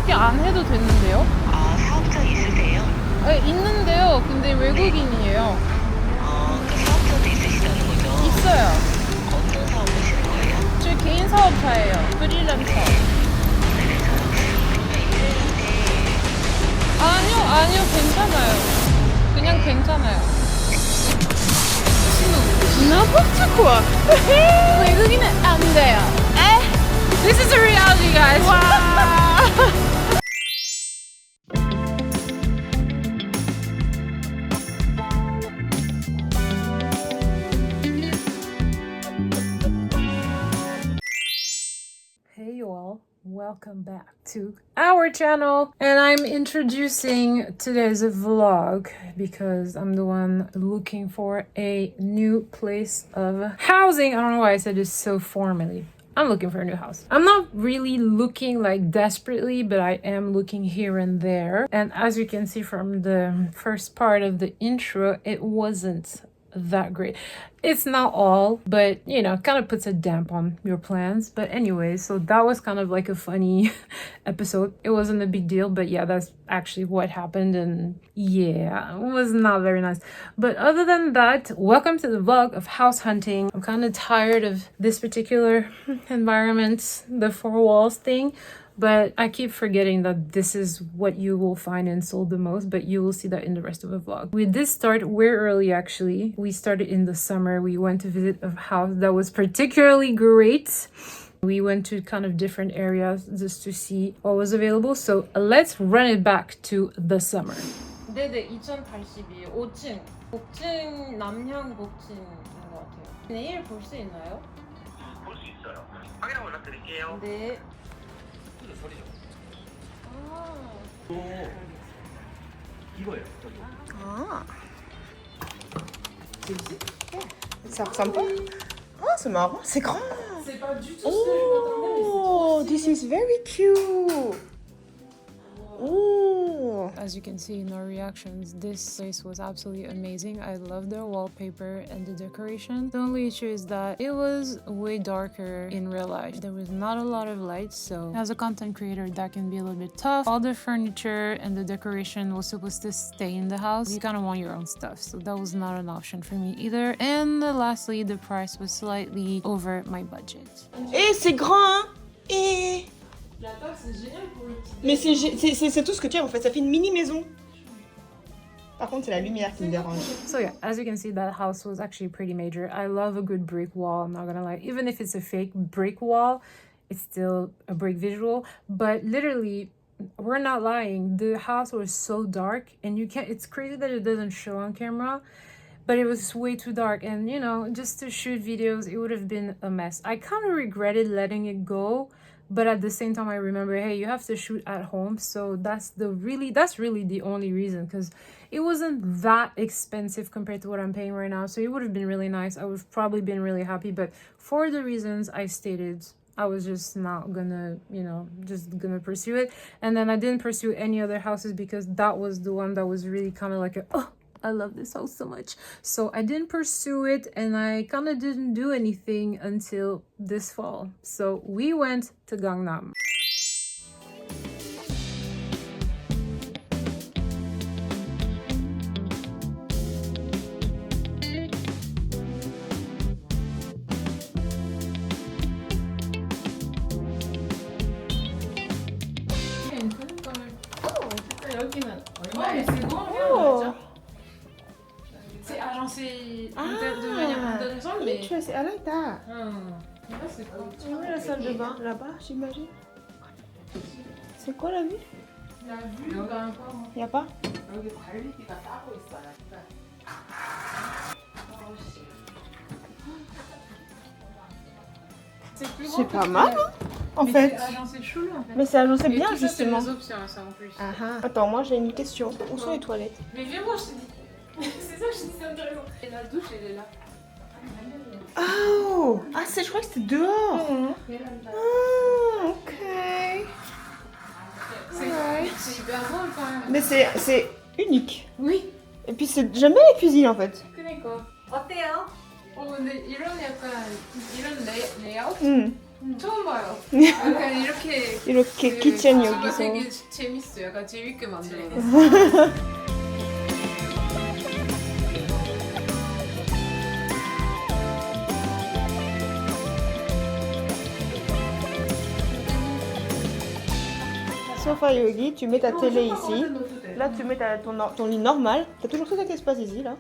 그렇게 안 해도 되는데요? 아, 사업자 있으세요? 네, 있는데요. 근데 외국인이에요. 그 사업자도 있으시다는 거죠? 있어요. 어떤 사업 하시는 거예요? 저 개인 사업자예요. 프리랜서. 아니요, 괜찮아요. 그냥 괜찮아요. N'importe quoi. 외국인은 안 돼요. This is a reality, guys. Hey you all, welcome back to our channel, and I'm introducing today's vlog because I'm the one looking for a new place of housing. I don't know why I said this so formally. I'm looking for a new house. I'm not really looking like desperately, but I am looking here and there. And as you can see from the first part of the intro, it wasn't that great. It's not all, but you know, kind of puts a damp on your plans. But anyway, so that was kind of like a funny episode. It wasn't a big deal, but yeah, that's actually what happened, and yeah, it was not very nice. But other than that, welcome to the vlog of house hunting. I'm kind of tired of this particular environment, the four walls thing. But I keep forgetting that this is what you will find in Seoul the most, but you will see that in the rest of the vlog. We did start way early, actually. We started in the summer. We went to visit a house that was particularly great. We went to kind of different areas just to see what was available. So let's run it back to the summer. 네네, 2080이 5층. 복층, 남향 복층인 것 같아요. 내일 볼 수 있나요? 볼 수 있어요. 확인하고 연락드릴게요. 네. 소리죠. 또 이거예요. Ah. Ça ressemble pas? Ah, c'est marrant, c'est grand. C'est pas du tout ce que je m'attendais, mais c'est trop Oh, this is very cute. Oh. As you can see in our reactions, this place was absolutely amazing. I love their wallpaper and the decoration. The only issue is that it was way darker in real life. There was not a lot of lights, so as a content creator, that can be a little bit tough. All the furniture and the decoration was supposed to stay in the house. You kind of want your own stuff, so that was not an option for me either. And lastly, the price was slightly over my budget. Et c'est grand, hein? Et... La table, c'est génial pour le petit. Mais c'est tout ce que tu as en fait, ça fait une mini maison. Par contre, c'est la lumière qui me dérange. So yeah, as you can see, that house was actually pretty major. I love a good brick wall, I'm not gonna lie. Even if it's a fake brick wall, it's still a brick visual. But literally, we're not lying, the house was so dark, and you can't, it's crazy that it doesn't show on camera, but it was way too dark, and you know, just to shoot videos, it would have been a mess. I kind of regretted letting it go, but at the same time, I remember, hey, you have to shoot at home, so that's really the only reason, because it wasn't that expensive compared to what I'm paying right now, so it would have been really nice. I would have probably been really happy, but for the reasons I stated, I was just not gonna, you know, just gonna pursue it. And then I didn't pursue any other houses because that was the one that was really kind of like oh, I love this house so much. So I didn't pursue it, and I kind of didn't do anything until this fall. So we went to Gangnam. 여기는 얼마에 Oh. C'est agencé de manière intéressante, mais... Tu vois, c'est à l'état. Là, c'est cool. Tu vois la salle de bain là-bas, j'imagine. C'est quoi la vue? La vue, il y a pas. Y a pas? 여기 관리비가 따로 있어요. C'est pas mal, hein, en fait. C'est agencé chelou, en fait. Mais c'est agencé bien, tout ça, justement. c'est des options, ça, en plus. Attends, moi j'ai une question. Où sont les toilettes? Mais viens-moi, je te dis. C'est ça que je te dis, c'est intéressant. Et la douche, elle est là. Oh! Ah, je crois que c'était dehors. Ah, ok. C'est hyper beau quand même. Mais c'est unique. Oui. Et puis c'est jamais les cuisines en fait. 그러니까. 어때요? 근데 이런 약간 이런 레이아웃? 처음 봐요. 약간 이렇게 이렇게 키친 여기서. 되게 재밌어. 약간 재밌게 만들어놨어. Sofa yogi, tu mets ta télé ici. Là, tu mets ton lit normal. T'as toujours tout cet espace ici, là.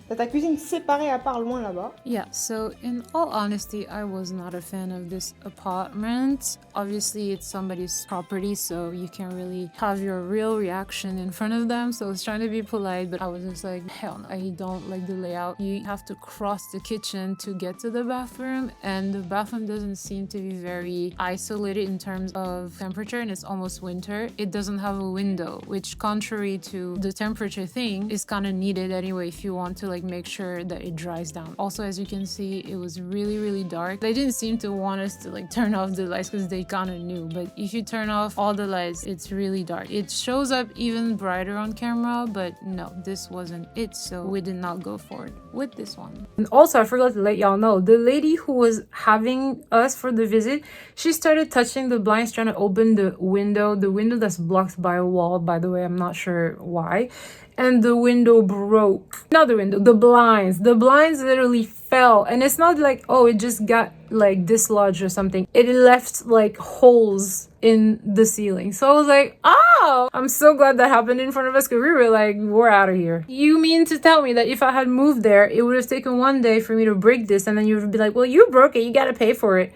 T'as ta cuisine séparée à part loin là-bas. Yeah, so in all honesty, I was not a fan of this apartment. Obviously, it's somebody's property, so you can't really have your real reaction in front of them. So I was trying to be polite, but I was just like, hell no, I don't like the layout. You have to cross the kitchen to get to the bathroom, and the bathroom doesn't seem to be very isolated in terms of temperature, and it's almost winter. It doesn't have a window, which contrary to the temperature thing is kind of needed anyway if you want to like make sure that it dries down. Also, as you can see, it was really dark. They didn't seem to want us to like turn off the lights because they kind of knew, but if you turn off all the lights, it's really dark. It shows up even brighter on camera, but no, this wasn't it, so we did not go forward with this one. And also, I forgot to let y'all know, the lady who was having us for the visit, she started touching the blinds, trying to open the window that's blocked by a wall, by the way. I'm not sure why. And the window broke. Not the window, the blinds. The blinds literally fell. And it's not like, oh, it just got like dislodged or something. It left like holes in the ceiling. So I was like, oh, I'm so glad that happened in front of us because we were like, we're out of here. You mean to tell me that if I had moved there, it would have taken one day for me to break this and then you would be like, well, you broke it, you gotta pay for it.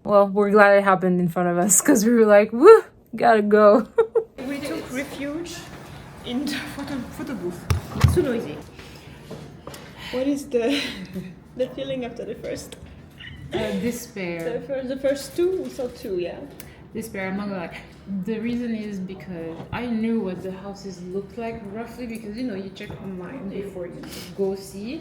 Well, we're glad it happened in front of us because we were like, woo, gotta go. We took refuge in the photo booth. It's too noisy. What is the feeling after the first? Despair. The first two, we saw two, yeah. Despair, I'm not gonna lie. The reason is because I knew what the houses looked like roughly because you know you check online before you go see.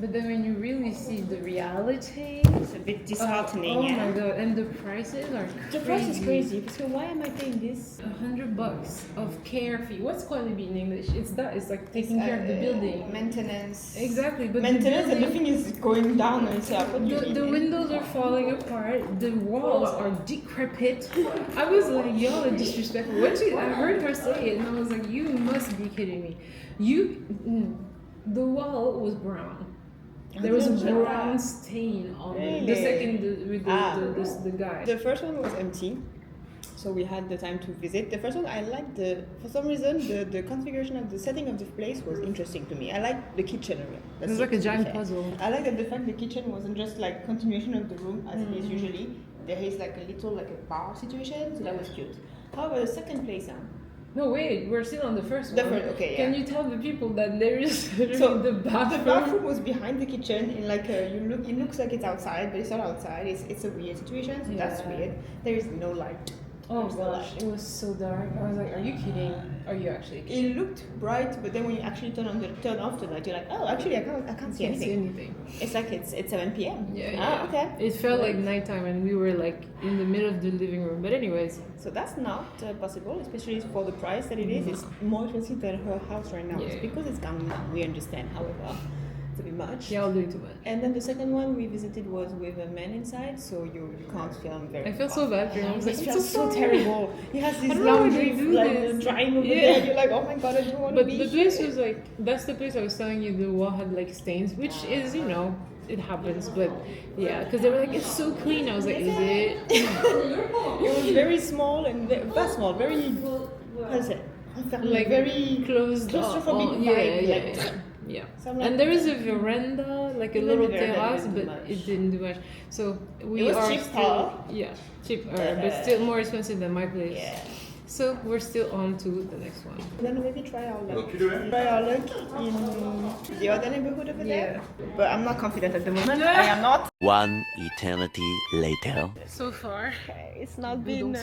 But then when you really see the reality, It's a bit disheartening, oh yeah. my god, and the prices are crazy. The price is crazy. So why am I paying this? $100 of care fee. What's quality in English? It's like taking care of the building. Maintenance. Exactly, but Maintenance, the and the building, thing is going down. And so the windows are falling apart. The walls are decrepit. I was like, y'all are disrespectful. I heard her say it, and I was like, you must be kidding me. The wall was brown. There was a brown stain on it. The second with the guy. The first one was empty, so we had the time to visit. The first one, I liked for some reason the configuration of the setting of the place was interesting to me. I liked the kitchen area. It was like a giant puzzle. I like that the fact the kitchen wasn't just like continuation of the room as it is usually. There is like a little like a bar situation, so that was cute. However, the second place, no, wait, we're still on the first the one. okay, yeah. Can you tell the people that there is so the bathroom? The bathroom was behind the kitchen in like it looks like it's outside, but it's not outside. It's a weird situation, so that's weird. There is no light. Oh gosh, it was so dark. I was like, are you kidding? Are you actually kidding? It looked bright, but then when you actually turn off the light, you're like, oh, actually, I can't see anything. It's like it's 7 p.m. Yeah. Okay. It felt like nighttime, and we were like in the middle of the living room. But anyways, so that's not possible, especially for the price that it is. It's more expensive than her house right now. Yeah. It's because it's coming down. We understand, however. It's a bit much. Yeah, I'll do too much. And then the second one we visited was with a man inside, so you can't film very. I feel so bad for him. I was like, it feels so terrible. He has this laundry like drying over there. You're like, oh my god, I don't want to be. But the place was like, that's the place I was telling you. The wall had like stains, which is, you know, it happens. But yeah, because they were like, it's so clean. I was like, is it? It was very small and very small, very. How to say? Like very closed. claustrophobic vibe. Yeah. Like And there is a veranda, like a little terrace, but it didn't do much. So we it was are cheaper. still, cheaper, but still more expensive than my place. Yeah. So we're still on to the next one. Then maybe try our luck. Try our luck in the other neighborhood over there. But I'm not confident at the moment. I am not. One eternity later. So far, Okay, it's not been.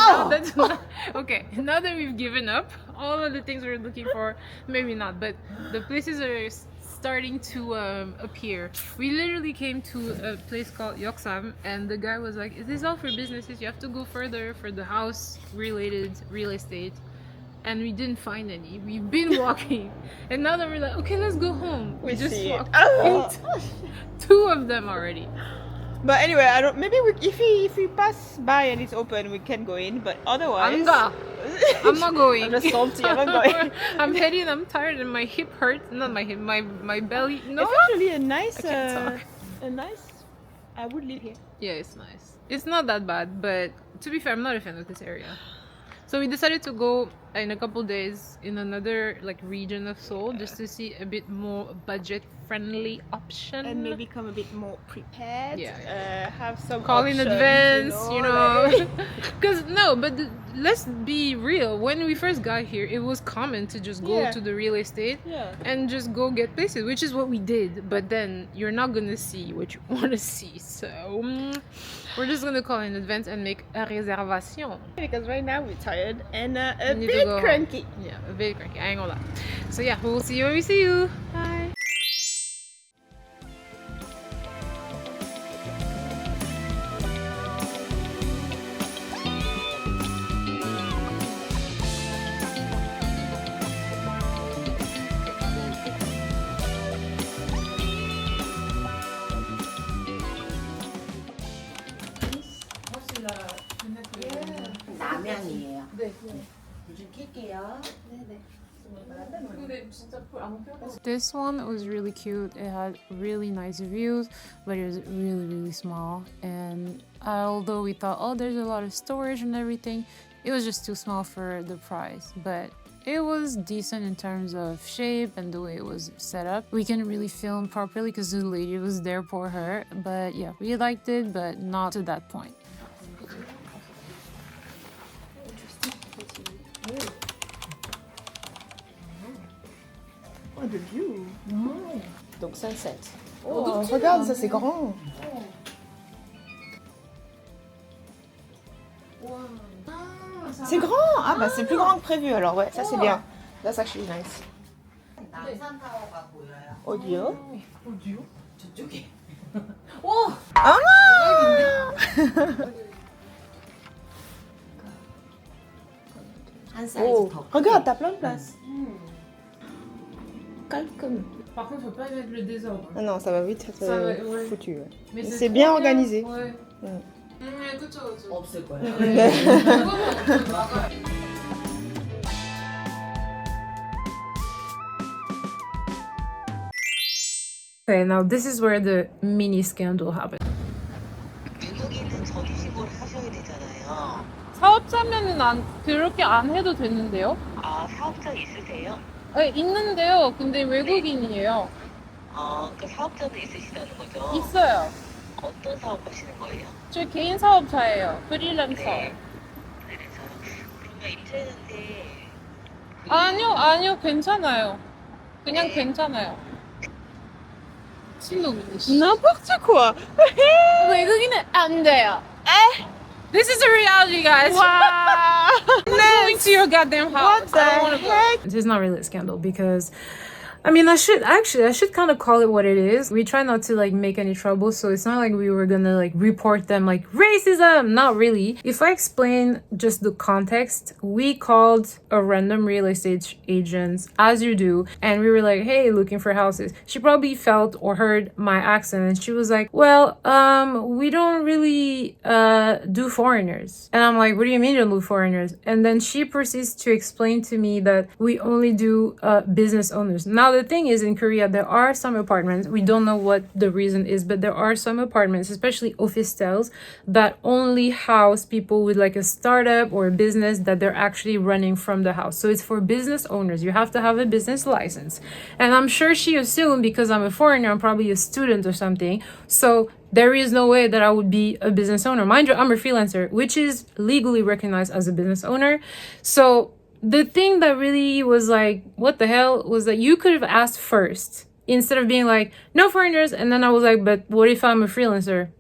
now that we've given up all of the things we're looking for, maybe not, but the places are starting to appear. We literally came to a place called Yoksam, and the guy was like, "Is this all for businesses? You have to go further for the house-related real estate." And we didn't find any. We've been walking, and now that we're like, okay, let's go home. We just walked 2 of them already. But anyway, I don't. Maybe if we pass by and it's open, we can go in. But otherwise, I'm not going. I'm just salty. I'm not going. I'm heading. I'm tired and my hip hurts. Not my hip. My belly. No. It's actually a nice. I can't talk. A nice. I would live here. Yeah, it's nice. It's not that bad, but to be fair, I'm not a fan of this area. So we decided to go in a couple days in another like region of Seoul just to see a bit more budget-friendly option. And maybe come a bit more prepared. Yeah. Have some Call in options, advance, you know. like- Because no, but let's be real. When we first got here, it was common to just go Yeah. to the real estate Yeah. and just go get places, which is what we did. But then you're not gonna see what you want to see, so we're just gonna call in advance and make a réservation. Because right now we're tired and a Need to bit go home. cranky. Yeah, a bit cranky. I ain't gonna lie. So yeah, we'll see you when we see you. Bye. 남양이에요. 좀 킬게요. This one was really cute. It had really nice views, but it was really small. And although we thought, oh, there's a lot of storage and everything, it was just too small for the price. But it was decent in terms of shape and the way it was set up. We couldn't really film properly because the lady was there for her. But yeah, we liked it, but not to that point. Oh, the view. Donc sunset. Oh, regarde, ça c'est grand. C'est grand. Ah bah c'est plus grand que prévu alors ouais, ça c'est bien. That's actually nice. 남산타워가 보여요. 어디요? 저쪽에. 아! 한 사이즈 Oh, 더. regarde, t'as plein de place. Calcum. Par contre, faut pas mettre le désordre. Ah non, ça va vite être Ça va, ouais. foutu. Ouais. Mais C'est bien trop organisé. Ouais. Mm. 그쵸. 없을 거예요. Okay, now this is where the mini scandal happened. 여기는 전시식으로 하셔야 되잖아요. 사업자면은 그렇게 안 해도 되는데요? 아, 사업자 있으세요? 네, 있는데요. 근데 외국인이에요. 그 사업자도 있으시다는 거죠? 있어요. 어떤 사업 하시는 거예요? 저 개인 사업자예요. 프리랜서. 네. 그래서 그러면 임차인한테 아니요, 괜찮아요. 그냥 괜찮아요. 신놈이네. N'importe quoi. 외국인은 안 돼요. This is the reality, guys. Wow. Going to your goddamn house. What the I don't wanna go. heck? This is not really a scandal because I mean, I should kind of call it what it is. We try not to like make any trouble, so it's not like we were gonna like report them like racism. Not really. If I explain just the context, we called a random real estate agent, as you do, and we were like, hey, looking for houses. She probably felt or heard my accent, and she was like, well, we don't really do foreigners. And I'm like, what do you mean you don't do foreigners? And then she proceeds to explain to me that we only do business owners. Now, the thing is, in Korea, there are some apartments, we don't know what the reason is, but there are some apartments, especially office styles, that only house people with like a startup or a business that they're actually running from the house. So it's for business owners. You have to have a business license. And I'm sure she assumed because I'm a foreigner, I'm probably a student or something. So there is no way that I would be a business owner. Mind you, I'm a freelancer, which is legally recognized as a business owner. So the thing that really was like, what the hell, was that you could have asked first instead of being like, no foreigners. And then I was like, but what if I'm a freelancer?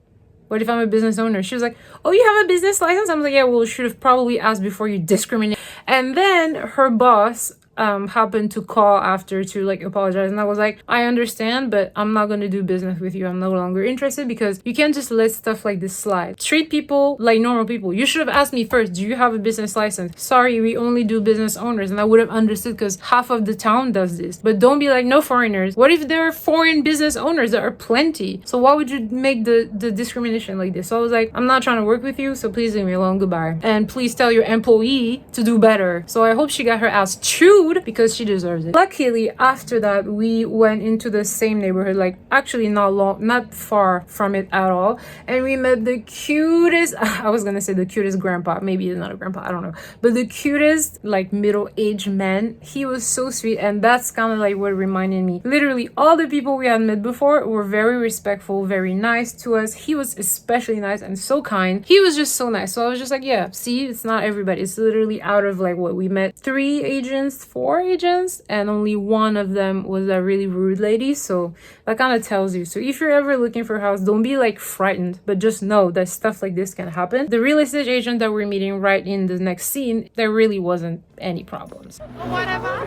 What if I'm a business owner? She was like, oh, you have a business license? I was like, yeah, well, you should have probably asked before you discriminate. And then her boss happened to call after to like apologize, and I was like, I understand, but I'm not gonna do business with you. I'm no longer interested, because you can't just let stuff like this slide. Treat people like normal people. You should have asked me first, do you have a business license? Sorry, we only do business owners, and I would have understood, because half of the town does this. But don't be like, no foreigners. What if there are foreign business owners? There are plenty. So why would you make the discrimination like this? So I was like, I'm not trying to work with you, so please leave me alone. Goodbye. And please tell your employee to do better. So I hope she got her ass chewed, because she deserves it. Luckily, after that, we went into the same neighborhood, like actually not far from it at all, and we met the cutest, I was gonna say the cutest grandpa, maybe he's not a grandpa, I don't know, but the cutest like middle-aged man. He was so sweet, and that's kind of like what reminded me. Literally all the people we had met before were very respectful, very nice to us. He was especially nice and so kind. He was just so nice. So I was just like, yeah, see, it's not everybody. It's literally out of like what we met, 4 agents, and only one of them was a really rude lady. So that kind of tells you. So if you're ever looking for a house, don't be like frightened, but just know that stuff like this can happen. The real estate agent that we're meeting right in the next scene, there really wasn't any problems. Whatever.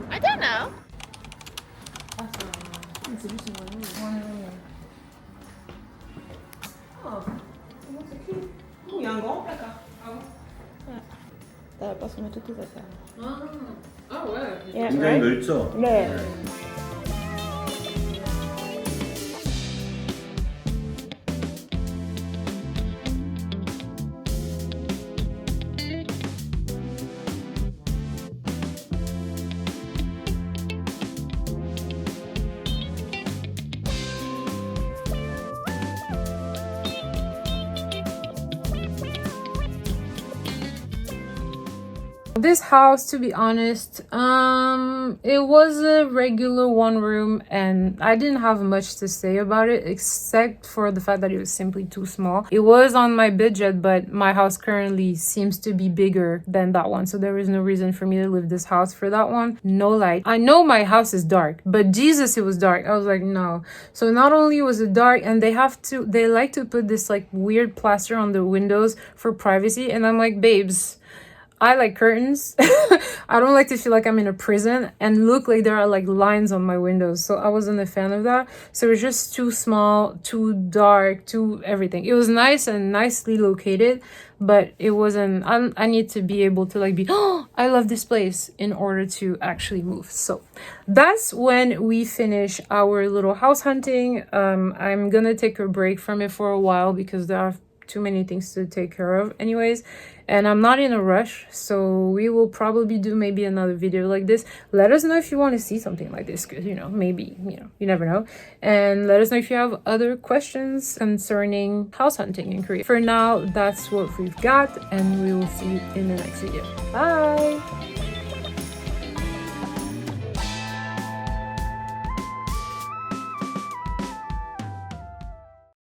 I don't know. T'as pas soumis toutes tes affaires. Ah ouais. Yeah, 굉장히 right? 넓죠? 네. This house, to be honest, it was a regular one room, and I didn't have much to say about it except for the fact that it was simply too small. It was on my budget, but my house currently seems to be bigger than that one, so there was no reason for me to leave this house for that one. No light. I know my house is dark, but Jesus, it was dark. I was like, no. So not only was it dark, and they like to put this like weird plaster on the windows for privacy, and I'm like, babes, I like curtains. I don't like to feel like I'm in a prison and look like there are like lines on my windows. So I wasn't a fan of that. So it was just too small, too dark, too everything. It was nice and nicely located, but it wasn't, I need to be able to like be, oh, I love this place in order to actually move. So that's when we finish our little house hunting. I'm gonna take a break from it for a while because there are too many things to take care of anyways, and I'm not in a rush, so we will probably do maybe another video like this. Let us know if you want to see something like this, because maybe you never know. And let us know if you have other questions concerning house hunting in Korea. For now, that's what we've got, and we will see you in the next video. Bye.